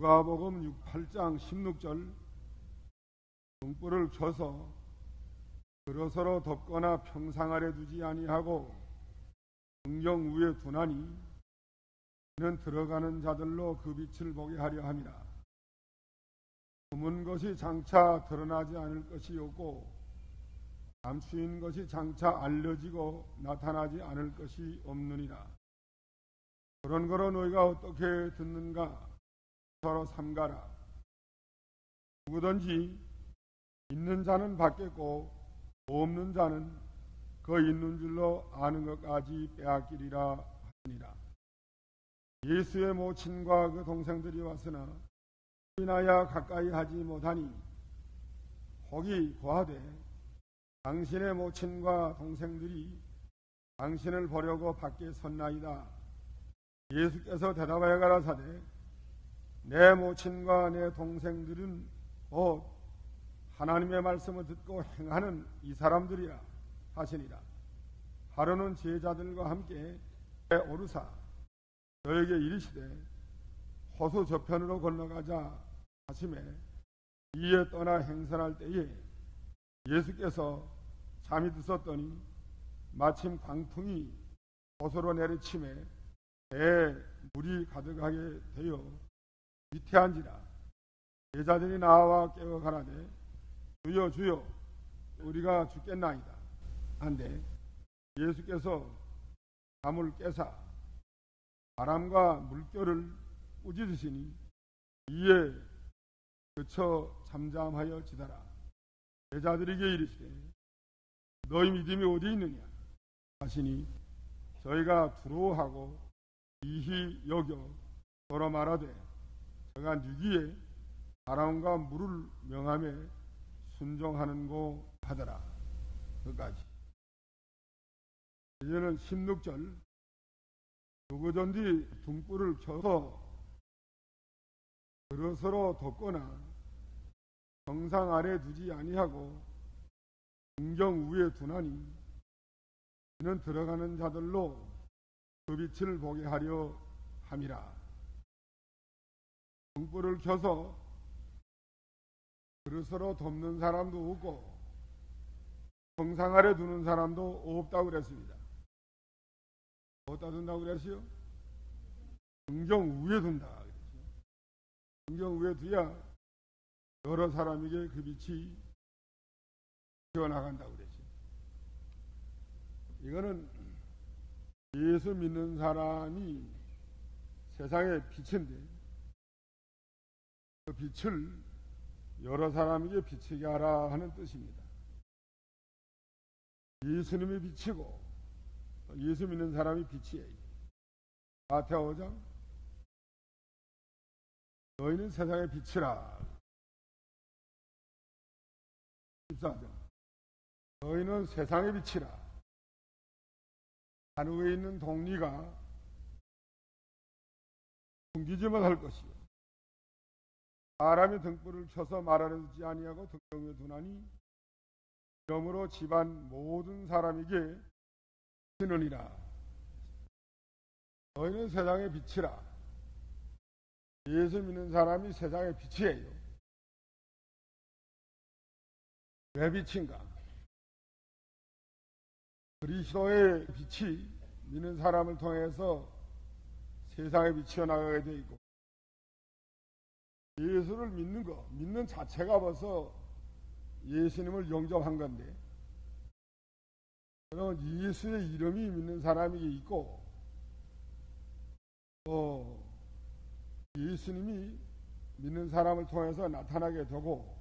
누가복음 8장 16절 등불을 켜서 서로 덮거나 평상 아래 두지 아니하고 성경 위에 두나니 이는 들어가는 자들로 그 빛을 보게 하려 함이라. 숨은 것이 장차 드러나지 않을 것이 없고 감추인 것이 장차 알려지고 나타나지 않을 것이 없느니라. 그런 거로 너희가 어떻게 듣는가 서로 삼가라. 누구든지 있는 자는 받겠고 없는 자는 그 있는 줄로 아는 것까지 빼앗기리라 하니라. 예수의 모친과 그 동생들이 왔으나 인하여 가까이 하지 못하니 혹이 고하되 당신의 모친과 동생들이 당신을 보려고 밖에 섰나이다. 예수께서 대답하여 가라사대 내 모친과 내 동생들은 곧 하나님의 말씀을 듣고 행하는 이 사람들이라 하시니라. 하루는 제자들과 함께 오르사 저에게 이르시되 호수 저편으로 건너가자 하시매 이에 떠나 행선할 때에 예수께서 잠이 드셨더니 마침 광풍이 호수로 내리치매 배에 물이 가득하게 되어 위태한지라. 제자들이 나와 깨워 가라되 주여 주여 우리가 죽겠나이다 한데 예수께서 잠을 깨사 바람과 물결을 꾸짖으시니 이에 그쳐 잠잠하여 지다라. 제자들에게 이르시되 너희 믿음이 어디 있느냐 하시니 저희가 두려워하고 이히 여겨 서로 말하되 저가 누기에 바람과 물을 명함에 순종하는고 하더라. 그까지. 이제는 16절 누구든지 등불을 켜서 서로 덮거나 정상 아래 두지 아니하고 성경 위에 두나니 이는 들어가는 자들로 그 빛을 보게 하려 함이라. 등불을 켜서 서로 덮는 사람도 없고 정상 아래 두는 사람도 없다고 그랬습니다. 어디다 둔다고 그랬어요? 성경 위에 둔다 그랬죠. 성경 위에 두야 여러 사람에게 그 빛이 튀어나간다고 그랬죠. 이거는 예수 믿는 사람이 세상의 빛인데 그 빛을 여러 사람에게 비치게 하라 하는 뜻입니다. 예수님이 비치고 예수 믿는 사람이 빛이에요. 마태오 5장 너희는 세상의 빛이라. 14장 너희는 세상의 빛이라. 하늘에 있는 동리가 숨기지만 할 것이요 사람이 등불을 켜서 말 아래 두지 아니하고 등경 위에 두나니 이러므로 집안 모든 사람에게 비치느니라. 너희는 세상의 빛이라. 예수 믿는 사람이 세상의 빛이에요. 왜 빛인가? 그리스도의 빛이 믿는 사람을 통해서 세상에 비치어 나가게 되어 있고 예수를 믿는 것, 믿는 자체가 벌써 예수님을 영접한 건데 그러면 예수의 이름이 믿는 사람에게 있고 또 예수님이 믿는 사람을 통해서 나타나게 되고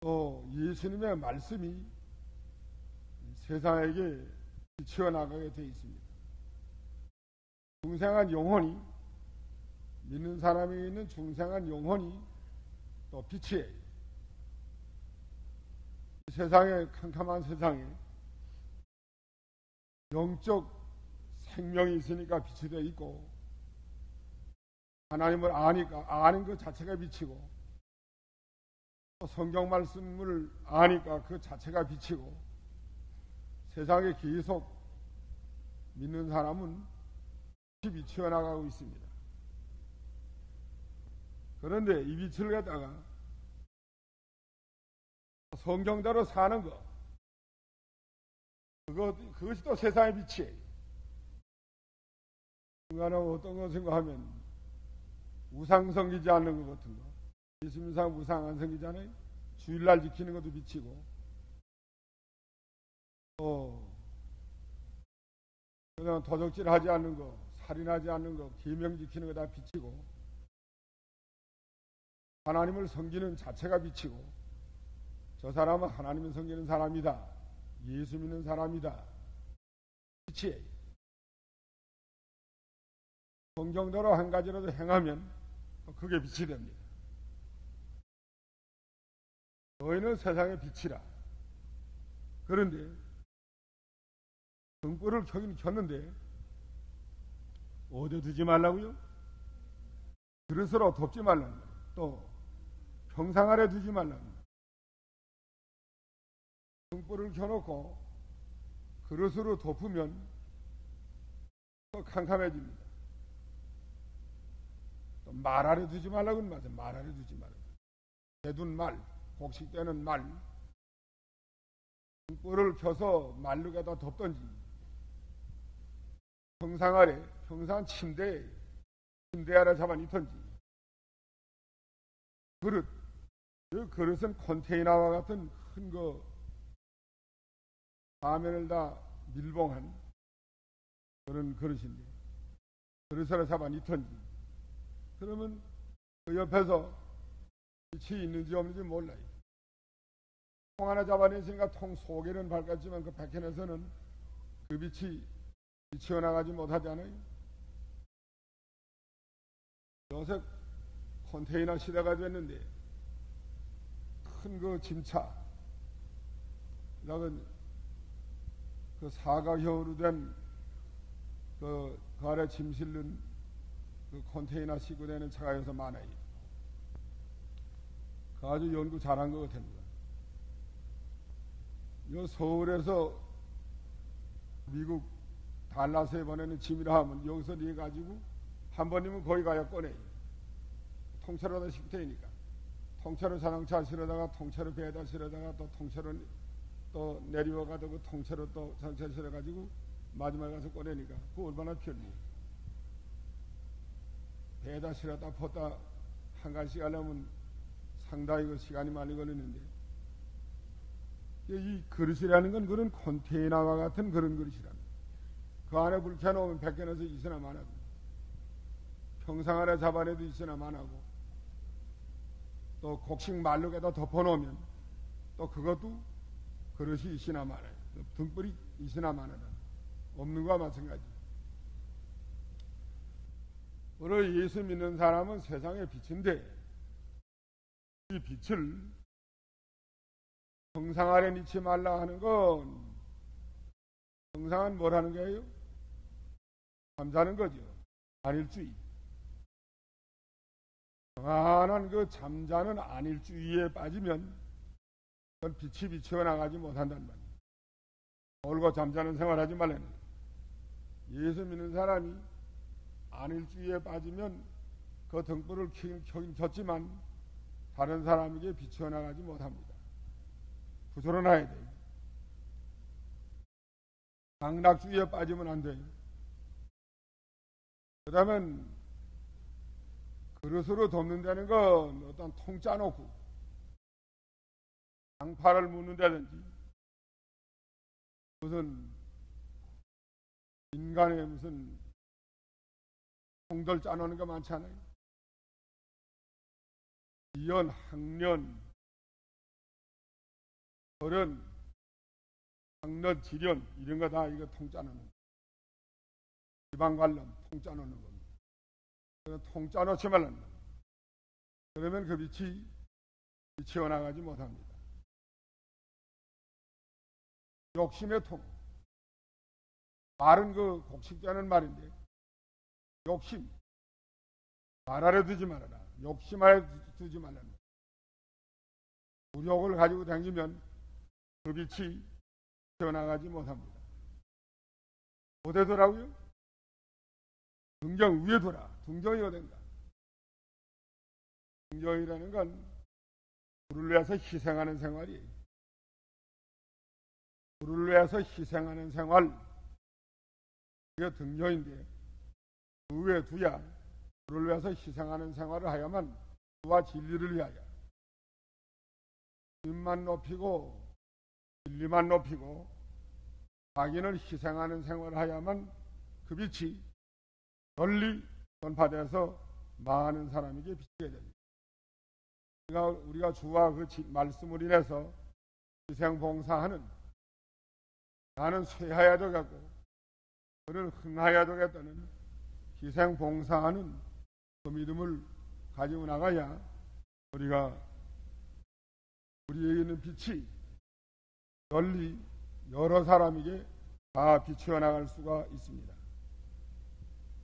또 예수님의 말씀이 세상에게 비치어 나가게 되어 있습니다. 중생한 영혼이 믿는 사람에게 있는 중생한 영혼이 또 빛이에요. 세상에 캄캄한 세상에 영적 생명이 있으니까 빛이 되어 있고 하나님을 아니까 아는 것 자체가 빛이고 성경 말씀을 아니까 그 자체가 빛이고 세상에 계속 믿는 사람은 빛이 비치어 나가고 있습니다. 그런데 이 빛을 갖다가 성경대로 사는 것, 그것이 또 세상의 빛이에요. 인간은 어떤 것인가 하면 우상 섬기지 않는 것 같은 거, 예수 믿는 사람 우상 안 섬기잖아요. 주일날 지키는 것도 빛이고, 그냥 도적질하지 않는 거, 살인하지 않는 거, 계명 지키는 거 다 빛이고, 하나님을 섬기는 자체가 빛이고, 저 사람은 하나님을 섬기는 사람이다, 예수 믿는 사람이다, 빛이에요. 성경대로 한 가지라도 행하면 그게 빛이 됩니다. 너희는 세상의 빛이라. 그런데 등불을 켜긴 켰는데 어디에 두지 말라고요? 그릇으로 덮지 말라는 거예요. 또 평상 아래 두지 말라는 거예요. 등불을 켜놓고 그릇으로 덮으면 더 캄캄해집니다. 또 말 아래 두지 말라고 하는 말이에요. 말 아래 두지 말라고. 대둔 말, 곡식되는 말, 등불을 켜서 말로 갖다 덮던지, 평상 아래, 평상 침대 아래 잡아 뉘던지, 그릇, 그 그릇은 컨테이너와 같은 큰 거, 화면을 다 밀봉한 그런 그릇인데, 그릇을 잡아 뉘던지, 그러면 그 옆에서 빛이 있는지 없는지 몰라요. 통 하나 잡아냈으니까 통 속에는 밝았지만 그 밖에서는 그 빛이 비치어나가지 못하잖아요. 요새 컨테이너 시대가 됐는데 큰 그 짐차, 그 사각형으로 된 그 아래 짐 실는 그 컨테이너 싣고 다니는 차가 여기서 많아요. 그 아주 연구 잘한 것 같은 거예요. 요 서울에서 미국 달라스에 보내는 짐이라 하면 여기서 네 가지고 한 번이면 거기 가야 꺼내요. 통째로 다 싣고 다니니까. 통째로 자동차 실어다가 통째로 배에다 실어다가 또 통째로 또 내려와가도 그 통째로 또 자동차 실어가지고 마지막에 가서 꺼내니까 그거 얼마나 편리해요. 배에다 실었다 폈다 한 가지씩 하려면 상당히 그 시간이 많이 걸리는데, 이 그릇이라는 건 그런 컨테이너와 같은 그런 그릇이랍니다. 그 안에 불 켜놓으면 밖에서 있으나 마나고, 평상 아래 잡아내도 있으나 마나고, 또 곡식 말룩에다 덮어놓으면 또 그것도 그릇이 있으나 마나요. 등불이 있으나 마나다. 없는 거와 마찬가지. 오늘 예수 믿는 사람은 세상의 빛인데, 이 빛을 평상 아래 놓지 말라 하는 건, 평상은 뭘 하는 거예요? 잠자는 거죠. 안일주의. 평안한 그 잠자는 안일주의에 빠지면 그건 빛이 비치어 나가지 못한단 말이에요. 놀고 잠자는 생활하지 말라는 거예요. 예수 믿는 사람이 안일주의에 빠지면 그 등불을 켜긴 켰지만 다른 사람에게 비치어 나가지 못합니다. 부지런해야 돼요. 강락주의에 빠지면 안 돼요. 그 다음에 그릇으로 덮는다는 건 어떤 통 짜놓고 장파를 묻는다든지, 무슨 인간의 무슨 통들 짜놓는 거 많잖아요. 이연, 학년, 어른, 학년, 지련 이런 거 다 이거 통 짜놓는 거. 지방 관련 통 짜놓는 겁니다. 통 짜놓지 말라는 거예요. 그러면 그 빛이 비치어나가지 못합니다. 욕심의 통. 말은 그 곡식되는 말인데, 욕심. 말 아래 두지 말아라. 욕심 아래 두지 말라는 거예요. 무력을 가지고 다니면 그 빛이 튀어나가지 못합니다. 어디에 두라고요? 등경 위에 두라. 등경이 어딘가? 등교이라는 건 불을 위해서 희생하는 생활이에요. 불을 위해서 희생하는 생활, 그게 등교인데, 그 외에 두야 불을 위해서 희생하는 생활을 하야만 주와 진리를 위하여 주님만 높이고 진리만 높이고 자기를 희생하는 생활을 하야만 그 빛이 널리 전파돼서 많은 사람에게 비치게 됩니다. 우리가 주와 그 말씀을 인해서 희생봉사하는, 나는 쇠하야 되겠고 그는 흥하야 되겠다는 희생봉사하는 그 믿음을 가지고 나가야 우리에게 있는 빛이 널리 여러 사람에게 다 비추어 나갈 수가 있습니다.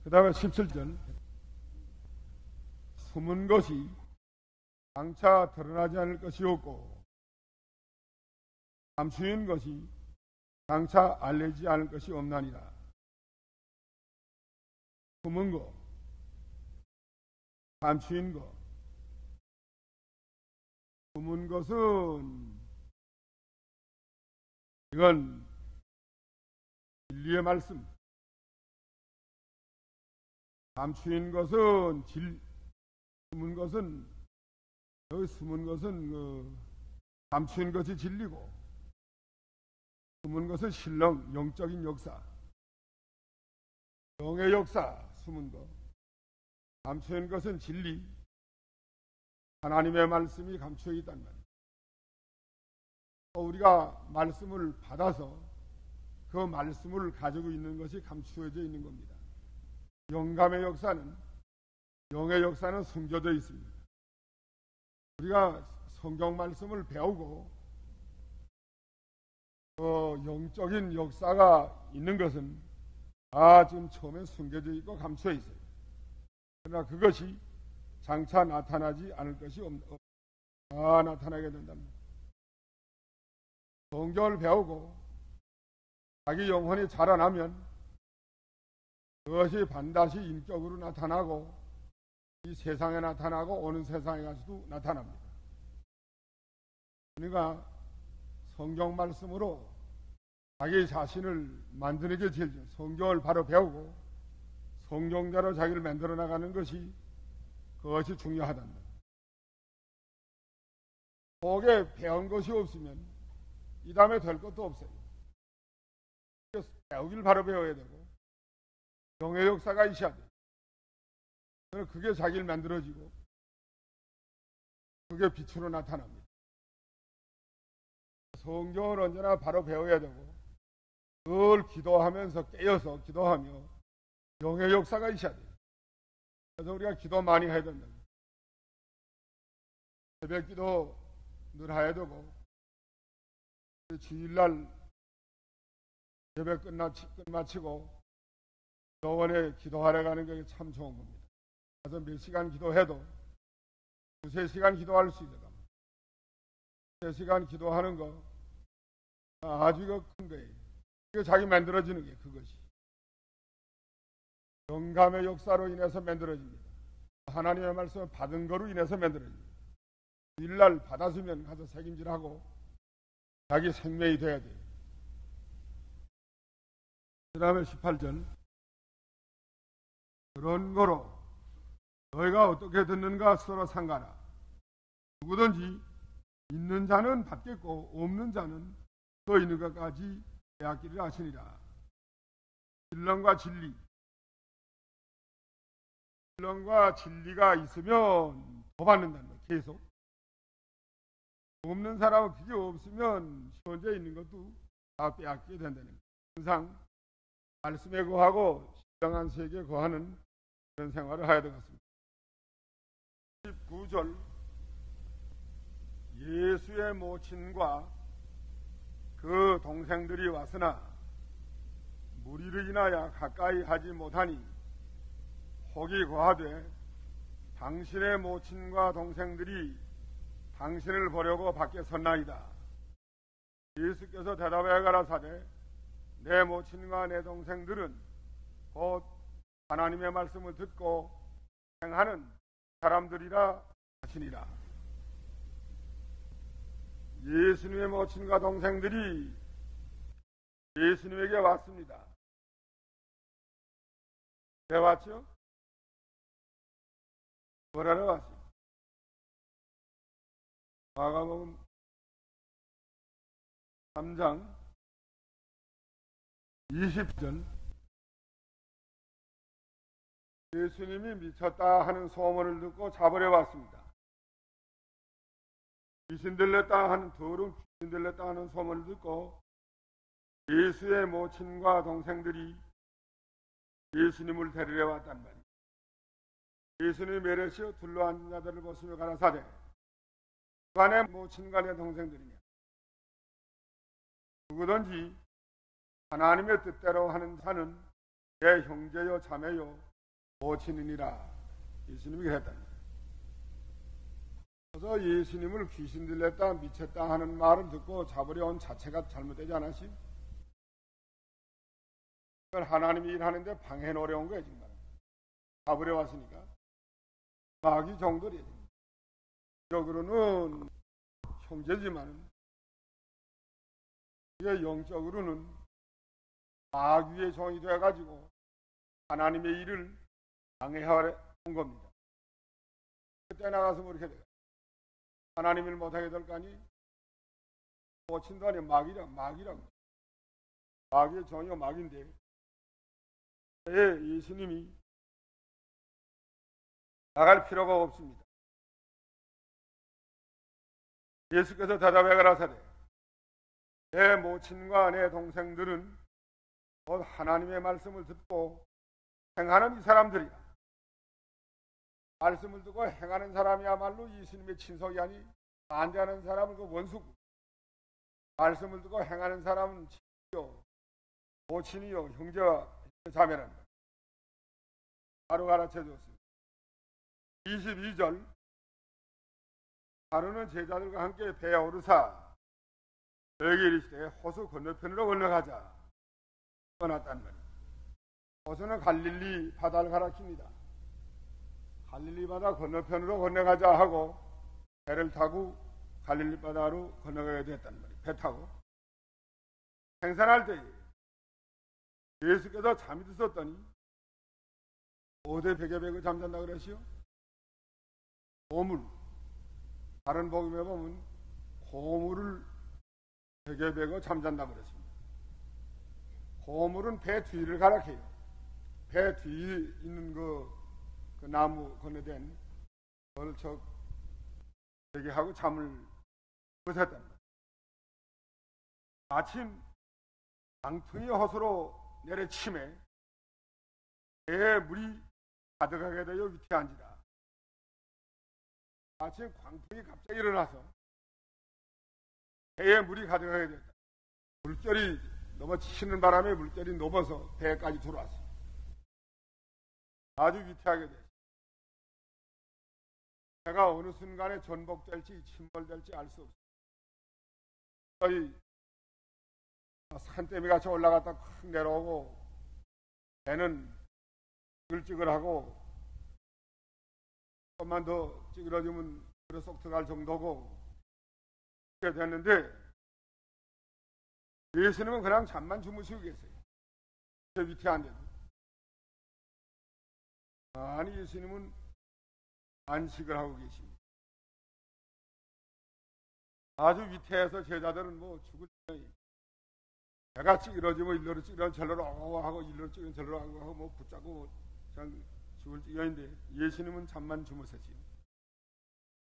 그 다음에 17절, 숨은 것이 장차 드러나지 않을 것이 없고 감추인 것이 장차 알려지지 않을 것이 없나니라. 숨은 것, 감추인 것, 숨은 것은 이건 진리의 말씀, 감추인 것은 숨은 것은, 여기 숨은 것은 감추인 것이 진리고, 숨은 것은 신령, 영적인 역사, 영의 역사, 숨은 것. 감추인 것은 진리, 하나님의 말씀이 감추어 있단 말이에요. 우리가 말씀을 받아서 그 말씀을 가지고 있는 것이 감추어져 있는 겁니다. 영감의 역사는, 영의 역사는 숨겨져 있습니다. 우리가 성경 말씀을 배우고 영적인 역사가 있는 것은 지금 처음에 숨겨져 있고 감추어 있어요. 그러나 그것이 장차 나타나지 않을 것이 나타나게 된답니다. 성경을 배우고 자기 영혼이 자라나면 그것이 반드시 인격으로 나타나고 이 세상에 나타나고 오는 세상에 가서도 나타납니다. 그러니까 성경 말씀으로 자기 자신을 만드는 게 제일 중요해요. 성경을 바로 배우고 성경대로 자기를 만들어 나가는 것이, 그것이 중요하답니다. 속에 배운 것이 없으면 이 다음에 될 것도 없어요. 배우기를 바로 배워야 되고 영의 역사가 있어야 돼요. 그게 자기를 만들어지고 그게 빛으로 나타납니다. 성경을 언제나 바로 배워야 되고 늘 기도하면서 깨어서 기도하며 영의 역사가 있어야 돼요. 그래서 우리가 기도 많이 해야 된다. 새벽 기도 늘 해야 되고 주일날 예배 끝마치고 교원에 기도하러 가는 게 참 좋은 겁니다. 그래서 몇 시간 기도해도 두세 시간 기도할 수 있다. 3시간 기도하는 거 아주 큰 거예요. 이거 자기 만들어지는 게 그것이. 영감의 역사로 인해서 만들어집니다. 하나님의 말씀을 받은 거로 인해서 만들어집니다. 일날 받았으면 가서 책임질하고 자기 생명이 돼야 돼요. 그 다음에 18절, 그런 거로 너희가 어떻게 듣는가 서로 상관하. 누구든지 있는 자는 받겠고 없는 자는 더 있는 것까지 빼앗기를 하시니라. 신령과 진리, 신령과 진리가 있으면 더 받는다는 거예요. 계속. 없는 사람은 그게 없으면 현재 있는 것도 다 빼앗기게 된다는 거예요. 항상 말씀에 거하고 신령한 세계에 거하는 그런 생활을 해야 되겠습니다. 19절, 예수의 모친과 그 동생들이 왔으나 무리를 인하여 가까이 하지 못하니 혹이 고하되 당신의 모친과 동생들이 당신을 보려고 밖에 섰나이다. 예수께서 대답하여 가라사대 내 모친과 내 동생들은 곧 하나님의 말씀을 듣고 행하는 사람들이라 하시니 모친이라. 예수님의 모친과 동생들이 예수님에게 왔습니다. 왜 왔죠? 뭐라러 왔어요? 마가복음 3장 20절 예수님이 미쳤다 하는 소문을 듣고 잡으려 왔습니다. 귀신 들렸다 하는 더러운 귀신 들렸다 하는 소문을 듣고 예수의 모친과 동생들이 예수님을 데리러 왔단 말이에요. 예수님이 메르시어 둘러앉은 자들을 보시며 가라사대 간의 모친과 내 동생들이며 누구든지 하나님의 뜻대로 하는 자는 내 형제요 자매요 모친이니라. 예수님이 그랬다. 그래서 예수님을 귀신 들렸다 미쳤다 하는 말을 듣고 잡으려 온 자체가 잘못되지 않았지? 그걸 하나님이 일하는데 방해 놓으려 온 거예요. 정말 잡으려 왔으니까 마귀 정도리 적으로는 형제지만 이게 영적으로는 마귀의 종이 되어가지고 하나님의 일을 방해하려 온 겁니다. 그때 나가서 뭐 이렇게 돼요. 하나님 일 못하게 될 거 아니? 모친도 아니야. 마귀라고. 마귀의 종이요 마귀인데 예수님이 나갈 필요가 없습니다. 예수께서 대답해 가라사대 내 모친과 내 동생들은 곧 하나님의 말씀을 듣고 행하는 이 사람들이야. 말씀을 듣고 행하는 사람이야말로 예수님의 친속이 아니 반대하는 사람은 그 원수고 말씀을 듣고 행하는 사람은 친이요 모친이요 형제와 자매란다. 바로 가르쳐 줬습니다. 22절 하루는 제자들과 함께 배에 오르사 너에게 이르시되 호수 건너편으로 건너가자. 떠났단 말이에요. 호수는 갈릴리 바다를 가리킵니다. 갈릴리 바다 건너편으로 건너가자 하고 배를 타고 갈릴리 바다로 건너가게 됐단 말이에요. 배 타고 행선할 때 예수께서 잠이 드셨더니 어디 베개 베고 잠잔다 그러시오? 고물. 다른 복음에 보면 고물을 베개 베고 잠잔다 그랬습니다. 고물은 배 뒤를 가리켜요. 배 뒤에 있는 그 나무 건너된 벌쩍 베개하고 잠을 벗었단 말이에요. 마침 강풍이 호수로 내려침에 배에 물이 가득하게 되어 위태한지라. 마침 광풍이 갑자기 일어나서 배에 물이 가득하게 됐다. 물결이 넘어치는 바람에 물결이 넘어서 배까지 들어왔어. 아주 위태하게 됐어. 배가 어느 순간에 전복될지 침몰될지 알 수 없어. 산더미 같이 올라갔다 확 내려오고 배는 찌글찌글하고 조금만 더 찌그러지면 그래 쏙 들어갈 정도고 그렇게 됐는데 예수님은 그냥 잠만 주무시고 계세요. 저 위태한데도. 아니 예수님은 안식을 하고 계십니다. 아주 위태해서 제자들은 뭐 죽을 때에 배가 찌그러지면 일로로 찌그러면 절로로 하고 일로로 찌그러면 절로로 하고 뭐 붙잡고 그냥 죽을 찌겨인데 예수님은 잠만 주무셨지요.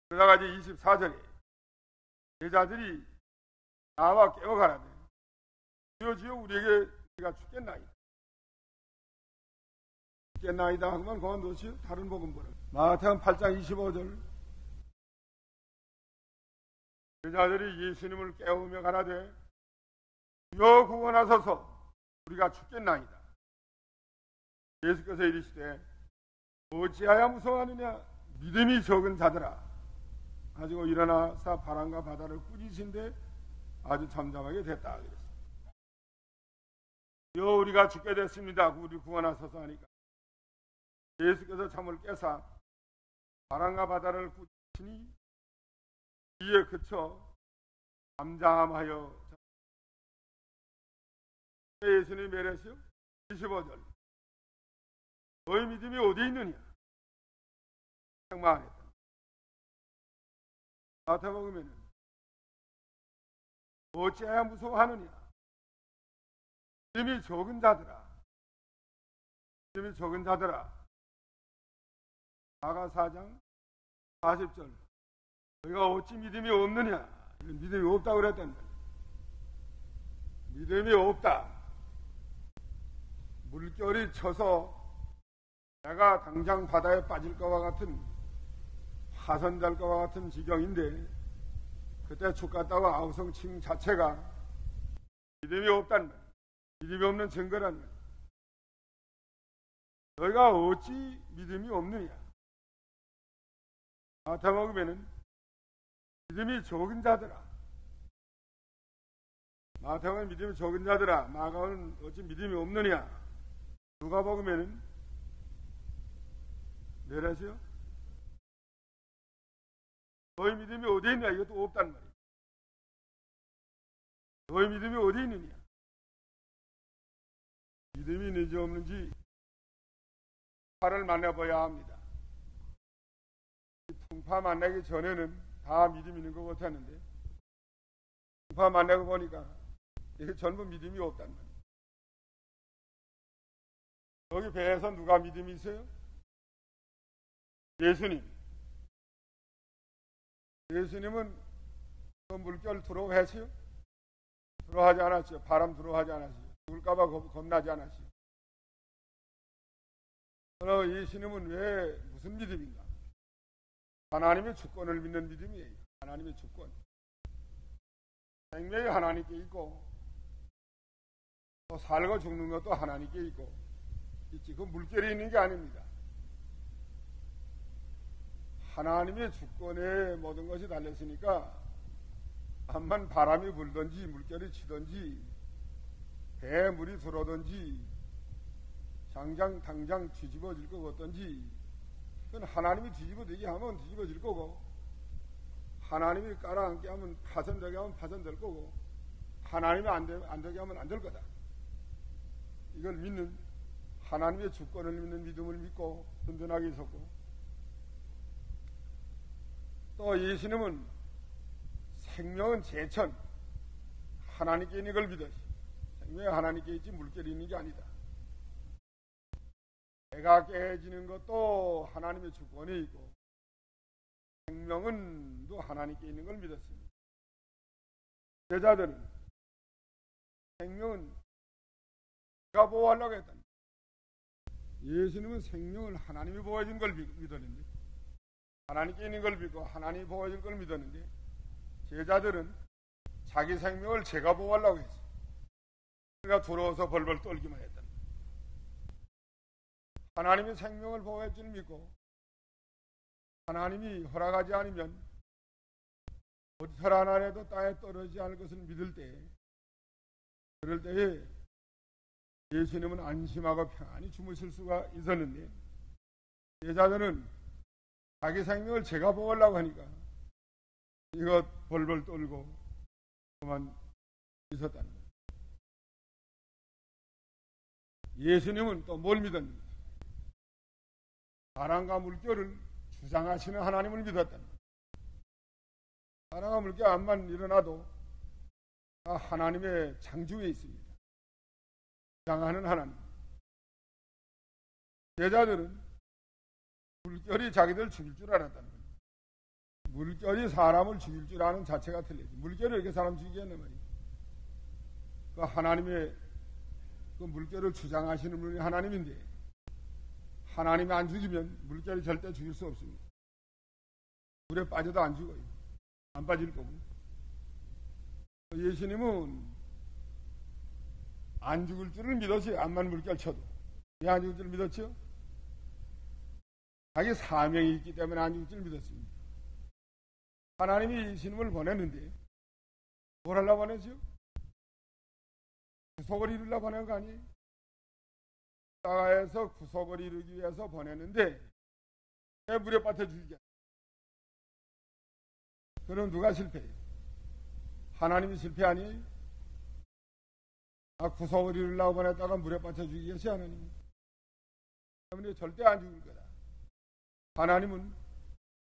그러다가 이제 24절에 제자들이 나와 깨워가라되 주여 우리에게 우리가 죽겠나이다. 죽겠나이다 하면 그건 도대체 다른 복음 보라. 마태복음 8장 25절 제자들이 예수님을 깨우며 가라되 주여 구원하소서 우리가 죽겠나이다. 예수께서 이르시되 어찌하여 무서워하느냐 믿음이 적은 자들아. 가지고 일어나서 바람과 바다를 꾸짖으신데 아주 잠잠하게 됐다. 그랬어요. 주여 우리가 죽게 됐습니다. 우리 구원하소서 하니까 예수께서 잠을 깨사 바람과 바다를 꾸짖으시고 것이니 이에 그쳐 잠잠하여. 예수님이 멸했어요. 25절. 너희 믿음이 어디 있느냐? 말했다. 마태복음에는 어찌해야 무서워하느냐? 믿음이 적은 자들아. 믿음이 적은 자들아. 마가 4장 40절. 너희가 어찌 믿음이 없느냐? 믿음이 없다고 그랬단 말이야. 믿음이 없다. 물결이 쳐서 내가 당장 바다에 빠질 것과 같은, 파손될 것과 같은 지경인데 그때 죽 갔다고 아우성칭 자체가 믿음이 없단 말이야. 믿음이 없는 증거란 말이야. 너희가 어찌 믿음이 없느냐? 마태복음에는 믿음이 적은 자들아. 마태복음은 믿음이 적은 자들아. 마가는 어찌 믿음이 없느냐? 누가복음에는 뭐라지요? 너희 믿음이 어디 있냐? 이것도 없단 말이에요. 너희 믿음이 어디 있느냐? 믿음이 있는지 없는지 통파를 만나봐야 합니다. 통파 만나기 전에는 다 믿음이 있는 것 같았는데 통파 만나고 보니까 이게 전부 믿음이 없단 말이에요. 여기 배에서 누가 믿음이 있어요? 예수님. 예수님은 그 물결 두려워했어요? 두려워하지 않았어요. 바람 두려워하지 않았어요. 죽을까봐 겁나지 않았어요. 그러나 예수님은 왜 무슨 믿음인가? 하나님의 주권을 믿는 믿음이에요. 하나님의 주권. 생명이 하나님께 있고 또 살고 죽는 것도 하나님께 있고 있지. 그 물결이 있는 게 아닙니다. 하나님의 주권에 모든 것이 달렸으니까 암만 바람이 불든지 물결이 치든지 배에 물이 들어오든지 당장 뒤집어질 것 같든지 그건 하나님이 뒤집어지게 하면 뒤집어질 거고 하나님이 깔아앉게 하면 파손되게 하면 파손될 거고 하나님이 안 되게 하면 안 될 거다. 이걸 믿는 하나님의 주권을 믿는 믿음을 믿고 든든하게 있었고 또 예수님은 생명은 제천 하나님께 있는 걸 믿었지. 생명이 하나님께 있지 물결이 있는 게 아니다. 배가 깨지는 것도 하나님의 주권에 있고 생명은 또 하나님께 있는 걸 믿었습니다. 제자들은 생명은 내가 보호하려고 했다. 예수님은 생명을 하나님이 보호해 준 걸 믿었는데 하나님께 있는 걸 믿고 하나님이 보호해 준 걸 믿었는데 제자들은 자기 생명을 제가 보호하려고 했어요. 그러니까 두려워서 벌벌 떨기만 했다. 하나님이 생명을 보호해 줄 믿고 하나님이 허락하지 않으면 어디서 하나 해도 땅에 떨어지지 않을 것을 믿을 때 그럴 때에 예수님은 안심하고 평안히 주무실 수가 있었는데 제자들은 자기 생명을 제가 보호하려고 하니까 이것 벌벌 떨고 그만 있었다는 거예요. 예수님은 또 뭘 믿었는가? 바람과 물결을 주장하시는 하나님을 믿었다는 거예요. 바람과 물결 암만 일어나도 다 하나님의 창조에 있습니다. 주장하는 하나님. 제자들은 물결이 자기들 죽일 줄 알았다는 거예요. 물결이 사람을 죽일 줄 아는 자체가 틀리지. 물결이 이렇게 사람 죽이겠단 말이에요. 그 하나님의 그 물결을 주장하시는 분이 하나님인데 하나님이 안 죽이면 물결이 절대 죽일 수 없습니다. 물에 빠져도 안 죽어요. 안 빠질 거고. 예수님은 안 죽을 줄을 믿었어요. 암만 물결 쳐도. 왜 안 죽을 줄 믿었죠? 자기 사명이 있기 때문에 안 죽을 줄 믿었습니다. 하나님이 예수님을 보냈는데 뭘 하려고 보냈죠? 구속을 이루려고 보낸 거 아니에요? 땅에서 구속을 이루기 위해서 보냈는데 왜 물에 빠져 죽이게? 그럼 누가 실패해요? 하나님이 실패 아니에요? 구석을 이루려고 보냈다가 물에 빠져 죽이겠지 하나님. 때문에 절대 안 죽을 거다. 하나님은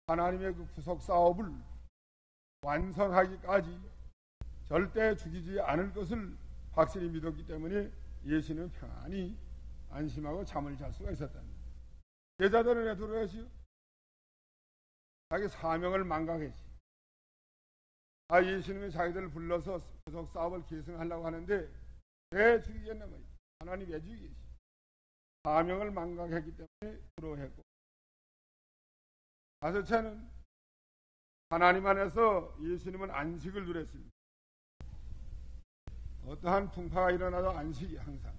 하나님의 그 구속 사업을 완성하기까지 절대 죽이지 않을 것을 확실히 믿었기 때문에 예수는 평안히 안심하고 잠을 잘 수가 있었답니다. 제자들은 왜 들어야지요? 자기 사명을 망각했지. 예수님이 자기들을 불러서 구속 사업을 계승하려고 하는데 왜 죽이겠나 말이야. 하나님 왜 죽이겠지? 사명을 망각했기 때문에 두려워했고, 다섯째는 하나님 안에서 예수님은 안식을 누렸습니다. 어떠한 풍파가 일어나도 안식이 항상.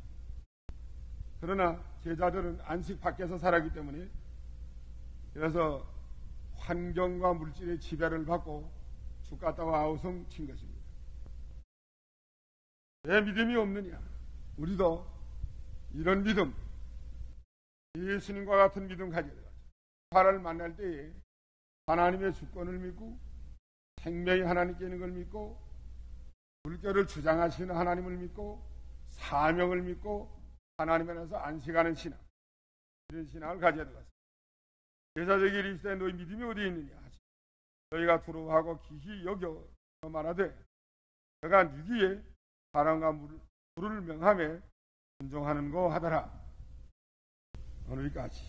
그러나 제자들은 안식 밖에서 살았기 때문에, 그래서 환경과 물질의 지배를 받고 죽겠다고 아우성 친 것입니다. 왜 믿음이 없느냐? 우리도 이런 믿음, 예수님과 같은 믿음 가져야 돼요. 화를 만날 때에 하나님의 주권을 믿고 생명이 하나님께 있는 걸 믿고 물결을 주장하시는 하나님을 믿고 사명을 믿고 하나님 안에서 안식하는 신앙, 이런 신앙을 가져야 될 것 같습니다. 제자들에게 이르시되 너희 믿음이 어디에 있느냐 하시. 너희가 두려워하고 기히 여겨 말하되 내가 누기에 바람과 물을 명함에 순종하는 거 하더라. 오늘까지.